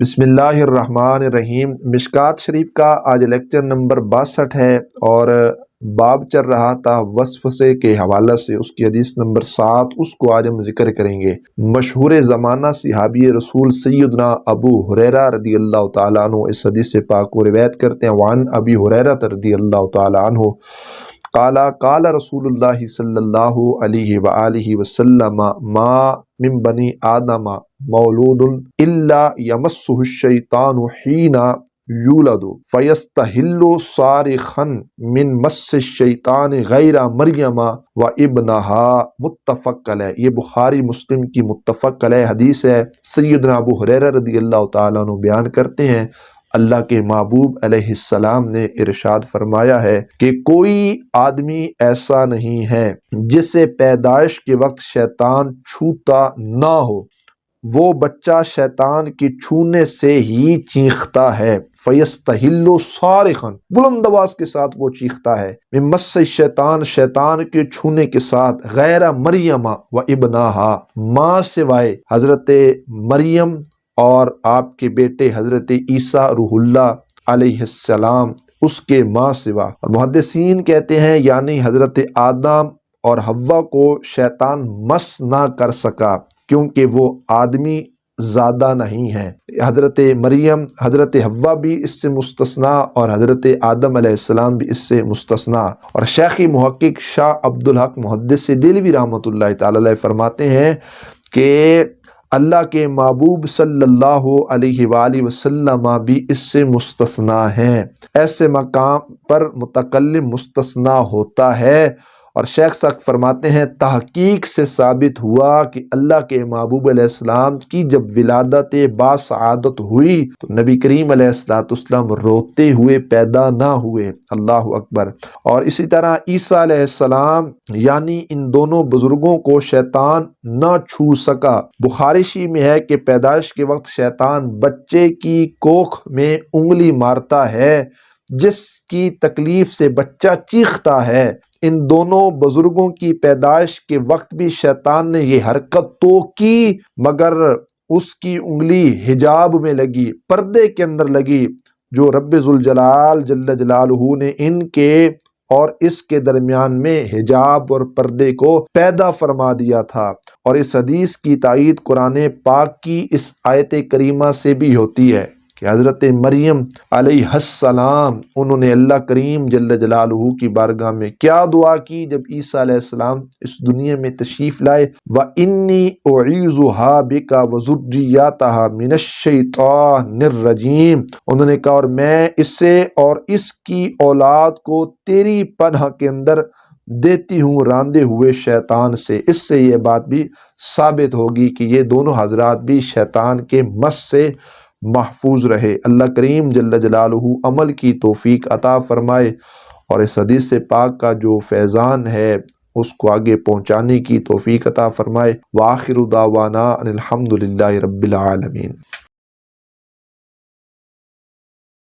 بسم اللہ الرحمن الرحیم۔ مشکات شریف کا آج لیکچر نمبر 62 ہے اور باب چل رہا تھا وسوسے کے حوالہ سے، اس کی حدیث نمبر 7 اس کو آج ہم ذکر کریں گے۔ مشہور زمانہ صحابی رسول سیدنا ابو ہریرہ رضی اللہ تعالیٰ عنہ اس حدیث پاک کو روایت کرتے ہیں۔ وعن ابی ہریرہ رضی اللہ تعالیٰ عنہ قال رسول اللہ صلی اللہ علیہ وآلہ وسلم ما من بنی آدم مولود الا یمسہ الشیطان حین یولد فیستحل صارخا من مس الشیطان غیر مریم و ابنہا متفق علیہ۔ یہ بخاری مسلم کی متفق علیہ حدیث ہے۔ سیدنا ابو ہریرہ رضی اللہ تعالیٰ عنہ بیان کرتے ہیں، اللہ کے محبوب علیہ السلام نے ارشاد فرمایا ہے کہ کوئی آدمی ایسا نہیں ہے جسے پیدائش کے وقت شیطان چھوتا نہ ہو، وہ بچہ شیطان کے چھونے سے ہی چیختا ہے۔ فیستحل صارخا، بلند آواز کے ساتھ وہ چیختا ہے، من مس الشیطان، شیطان کے چھونے کے ساتھ، غیر مریم و ابنہا، ماں سوائے حضرت مریم اور آپ کے بیٹے حضرت عیسیٰ روح اللہ علیہ السلام، اس کے ماں سوا۔ اور محدثین کہتے ہیں یعنی حضرت آدم اور حوا کو شیطان مس نہ کر سکا کیونکہ وہ آدمی زیادہ نہیں ہیں۔ حضرت مریم، حضرت حوا بھی اس سے مستثنا اور حضرت آدم علیہ السلام بھی اس سے مستثنا۔ اور شیخ محقق شاہ عبدالحق محدث دہلوی رحمۃ اللہ تعالی علیہ فرماتے ہیں کہ اللہ کے محبوب صلی اللہ علیہ وآلہ وسلم بھی اس سے مستثنا ہیں۔ ایسے مقام پر متکلم مستثنا ہوتا ہے۔ اور شیخ سخت فرماتے ہیں تحقیق سے ثابت ہوا کہ اللہ کے محبوب علیہ السلام کی جب ولادت باسعادت ہوئی تو نبی کریم علیہ السلام روتے ہوئے پیدا نہ ہوئے۔ اللہ اکبر۔ اور اسی طرح عیسیٰ علیہ السلام یعنی ان دونوں بزرگوں کو شیطان نہ چھو سکا۔ بخاری میں ہے کہ پیدائش کے وقت شیطان بچے کی کوکھ میں انگلی مارتا ہے جس کی تکلیف سے بچہ چیختا ہے۔ ان دونوں بزرگوں کی پیدائش کے وقت بھی شیطان نے یہ حرکت تو کی مگر اس کی انگلی حجاب میں لگی، پردے کے اندر لگی، جو رب ذوالجلال جل جلالہ نے ان کے اور اس کے درمیان میں حجاب اور پردے کو پیدا فرما دیا تھا۔ اور اس حدیث کی تائید قرآن پاک کی اس آیت کریمہ سے بھی ہوتی ہے کہ حضرت مریم علیہ السلام انہوں نے اللہ کریم جل جلالہ کی بارگاہ میں کیا دعا کی جب عیسیٰ علیہ السلام اس دنیا میں تشریف لائے؟ وَإِنِّي أُعِيذُهَا بِكَ وَذُرِّيَّتَهَا مِنَ الشَّيْطَانِ الرَّجِيمِ، انہوں نے کہا اور میں اسے اور اس کی اولاد کو تیری پناہ کے اندر دیتی ہوں راندے ہوئے شیطان سے۔ اس سے یہ بات بھی ثابت ہوگی کہ یہ دونوں حضرات بھی شیطان کے مس سے محفوظ رہے۔ اللہ کریم جل جلالہ عمل کی توفیق عطا فرمائے اور اس حدیث پاک کا جو فیضان ہے اس کو آگے پہنچانے کی توفیق عطا فرمائے۔ وآخر دعوانا ان الحمد للہ رب العالمین۔